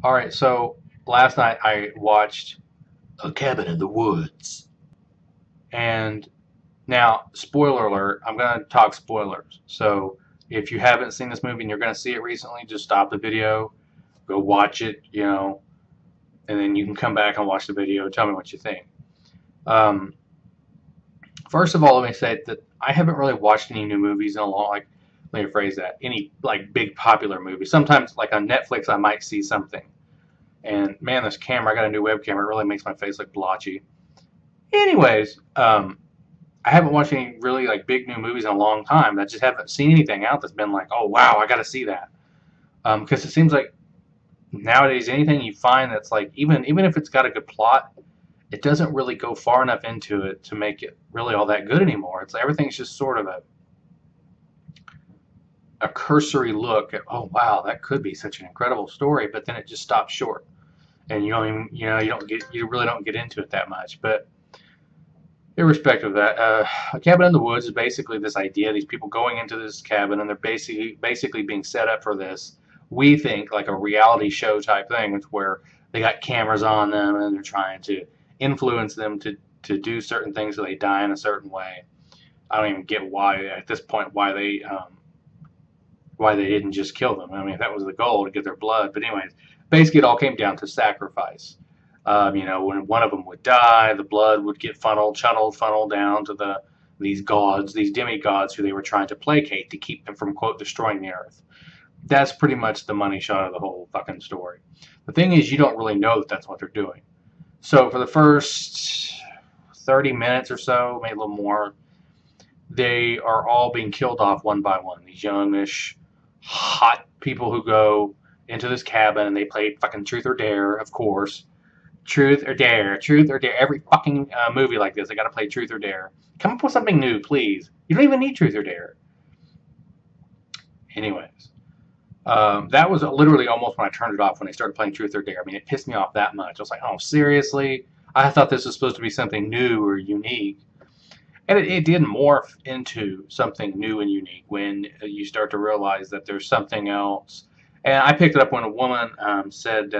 All right, so last night I watched A Cabin in the Woods. And now, spoiler alert, I'm going to talk spoilers. So if you haven't seen this movie and you're going to see it recently, just stop the video, go watch it, and then you can come back and watch the video and tell me what you think. Um, First of all, let me say that I haven't really watched any new movies in a long, like, let me phrase that, any like big popular movies. Sometimes, like on Netflix, I might see something. And man, this camera, I got a new webcam. It really makes my face look blotchy. Anyways, I haven't watched any really like big new movies in a long time. I just haven't seen anything out that's been like, oh wow, I got to see that. Because it seems like nowadays anything you find that's like even if it's got a good plot, it doesn't really go far enough into it to make it really all that good anymore. It's everything's just sort of a cursory look at, oh wow, that could be such an incredible story, but then it just stops short, and you don't even, you really don't get into it that much. But irrespective of that, a cabin in the woods is basically this idea: these people going into this cabin, and they're basically being set up for this. We think like a reality show type thing, it's where they got cameras on them, and they're trying to influence them to do certain things so they die in a certain way. I don't even get why at this point why they didn't just kill them. I mean, if that was the goal to get their blood. But anyways, basically it all came down to sacrifice. When one of them would die, the blood would get funneled down to these gods, these demigods who they were trying to placate to keep them from, quote, destroying the earth. That's pretty much the money shot of the whole fucking story. The thing is, you don't really know that that's what they're doing. So for the first 30 minutes or so, maybe a little more, they are all being killed off one by one. These youngish, hot people who go into this cabin and they play fucking Truth or Dare, of course. Truth or Dare, Truth or Dare. Every fucking movie like this, they got to play Truth or Dare. Come up with something new, please. You don't even need Truth or Dare. Anyways, that was literally almost when I turned it off when they started playing Truth or Dare. I mean, it pissed me off that much. I was like, oh, seriously? I thought this was supposed to be something new or unique. And it did morph into something new and unique when you start to realize that there's something else. And I picked it up when a woman said,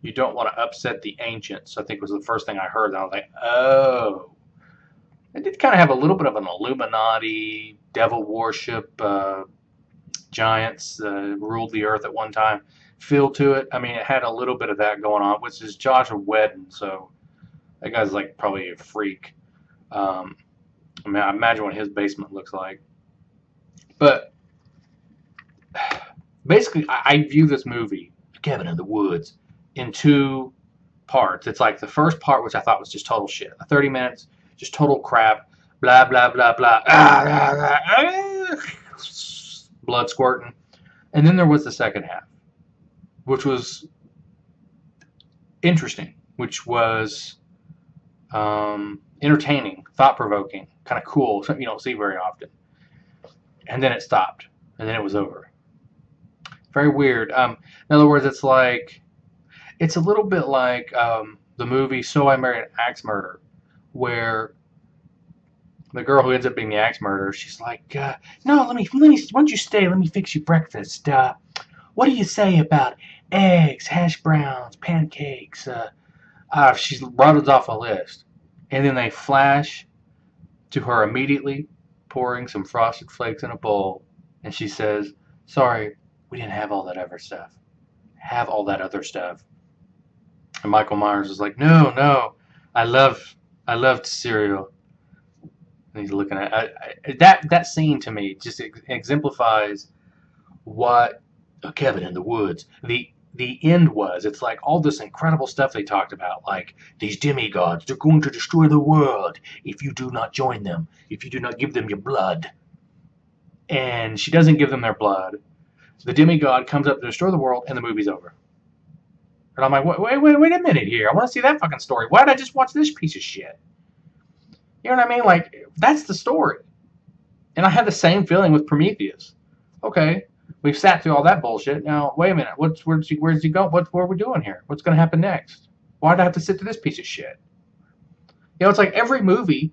you don't want to upset the ancients, I think was the first thing I heard. And I was like, oh. It did kind of have a little bit of an Illuminati, devil worship, giants ruled the earth at one time feel to it. I mean, it had a little bit of that going on, which is Joshua Whedon, so that guy's like probably a freak. I mean, I imagine what his basement looks like. But basically, I view this movie, Cabin in the Woods, in two parts. It's like the first part, which I thought was just total shit. 30 minutes, just total crap. Blah, blah, blah, blah. Blood squirting. And then there was the second half, which was interesting, which was entertaining, thought-provoking, kind of cool, something you don't see very often. And then it stopped, and then it was over. Very weird. In other words, it's a little bit like the movie So I Married an Axe Murderer, where the girl who ends up being the axe murderer, she's like, no, let me, why don't you stay? Let me fix you breakfast. What do you say about eggs, hash browns, pancakes? She rattles off a list. And then they flash to her immediately pouring some Frosted Flakes in a bowl. And she says, sorry, we didn't have all that other stuff. Have all that other stuff. And Michael Myers is like, no, I loved cereal. And he's looking at that scene to me just exemplifies what A Cabin in the Woods, the end was. It's like all this incredible stuff they talked about, like these demigods, they're going to destroy the world if you do not join them, if you do not give them your blood. And she doesn't give them their blood. The demigod comes up to destroy the world, and the movie's over. And I'm like, wait a minute here. I want to see that fucking story. Why did I just watch this piece of shit? You know what I mean? Like, that's the story. And I had the same feeling with Prometheus. Okay, we've sat through all that bullshit. Now, wait a minute. Where's he go? What are we doing here? What's going to happen next? Why did I have to sit through this piece of shit? You know, it's like every movie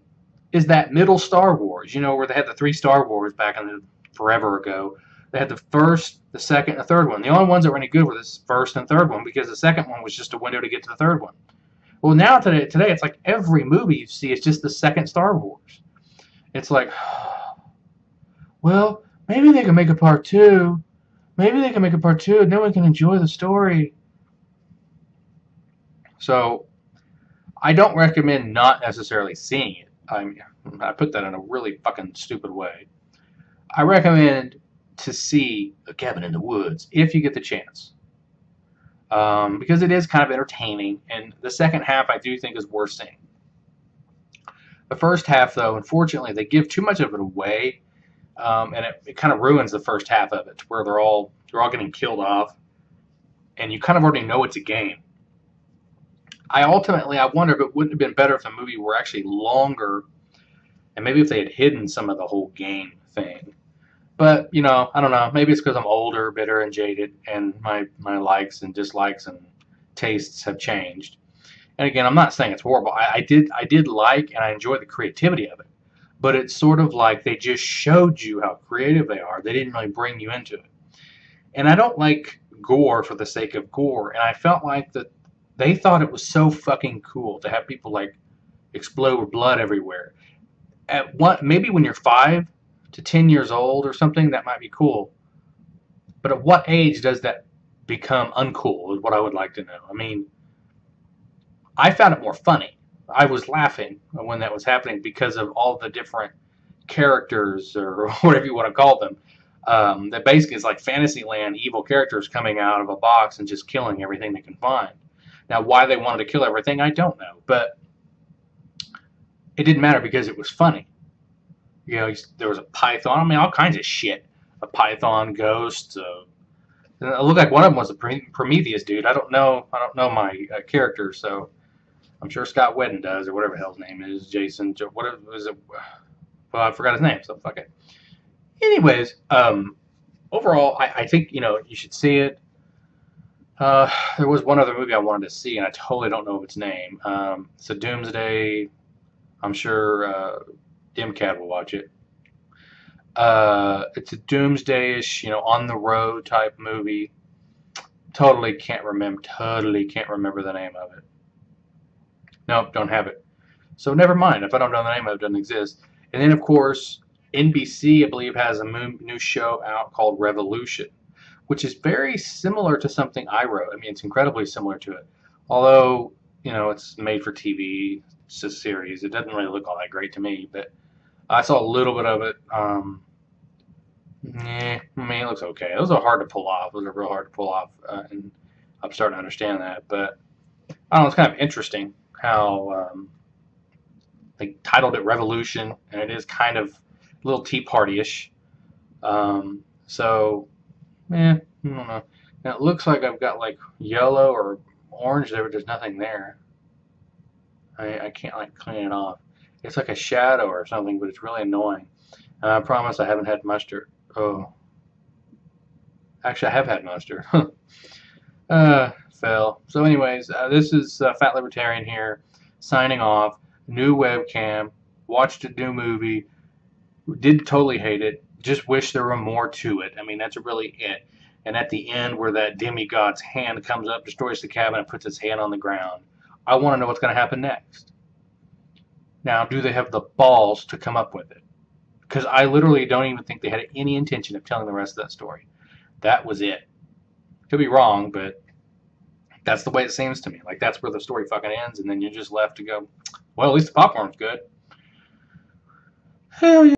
is that middle Star Wars. You know, where they had the 3 Star Wars back in forever ago. They had the first, the second, the third one. The only ones that were any good were this first and third one because the second one was just a window to get to the third one. Well, now today it's like every movie you see is just the second Star Wars. It's like, well, maybe they can make a part two. Maybe they can make a part two, and then we can enjoy the story. So, I don't recommend not necessarily seeing it. I put that in a really fucking stupid way. I recommend to see A Cabin in the Woods if you get the chance. Because it is kind of entertaining, and the second half I do think is worth seeing. The first half, though, unfortunately, they give too much of it away, and it kind of ruins the first half of it, where they're all getting killed off, and you kind of already know it's a game. I wonder if it wouldn't have been better if the movie were actually longer, and maybe if they had hidden some of the whole game thing. But, you know, I don't know. Maybe it's because I'm older, bitter, and jaded, and my likes and dislikes and tastes have changed. And again, I'm not saying it's horrible. I did like and I enjoyed the creativity of it. But it's sort of like they just showed you how creative they are. They didn't really bring you into it. And I don't like gore for the sake of gore. And I felt like that they thought it was so fucking cool to have people like explode with blood everywhere. Maybe when you're 5 to 10 years old or something, that might be cool. But at what age does that become uncool is what I would like to know. I mean, I found it more funny. I was laughing when that was happening because of all the different characters or whatever you want to call them. That basically is like Fantasyland evil characters coming out of a box and just killing everything they can find. Now, why they wanted to kill everything, I don't know. But it didn't matter because it was funny. You know, there was a python. I mean, all kinds of shit. A python, ghosts. It looked like one of them was a Prometheus dude. I don't know my character, so I'm sure Scott Wedden does, or whatever the hell his name is. Jason, whatever was it? Well, I forgot his name, so fuck it. Anyways, overall, I think, you know, you should see it. There was one other movie I wanted to see, and I totally don't know its name. It's a Doomsday. I'm sure Dimcat will watch it. It's a Doomsday-ish, you know, on the road type movie. Totally can't remember the name of it. Nope, don't have it. So never mind. If I don't know the name of it, it doesn't exist. And then, of course, NBC, I believe, has a new show out called Revolution, which is very similar to something I wrote. I mean, it's incredibly similar to it. Although, you know, it's made for TV. It's a series. It doesn't really look all that great to me, but I saw a little bit of it. I mean, it looks okay. Those are hard to pull off. Those are real hard to pull off, and I'm starting to understand that. But I don't know. It's kind of interesting how they titled it Revolution, and it is kind of a little Tea Party-ish. So, I don't know. Now, it looks like I've got like yellow or orange there, but there's nothing there. I can't like clean it off. It's like a shadow or something, but it's really annoying. I promise I haven't had mustard. Oh. Actually, I have had mustard. Fell. So anyways, this is Fat Libertarian here, signing off. New webcam. Watched a new movie. Did totally hate it. Just wish there were more to it. I mean, that's really it. And at the end, where that demigod's hand comes up, destroys the cabin, and puts its hand on the ground, I want to know what's going to happen next. Now, do they have the balls to come up with it? Because I literally don't even think they had any intention of telling the rest of that story. That was it. Could be wrong, but that's the way it seems to me. Like, that's where the story fucking ends, and then you're just left to go, well, at least the popcorn's good. Hell yeah.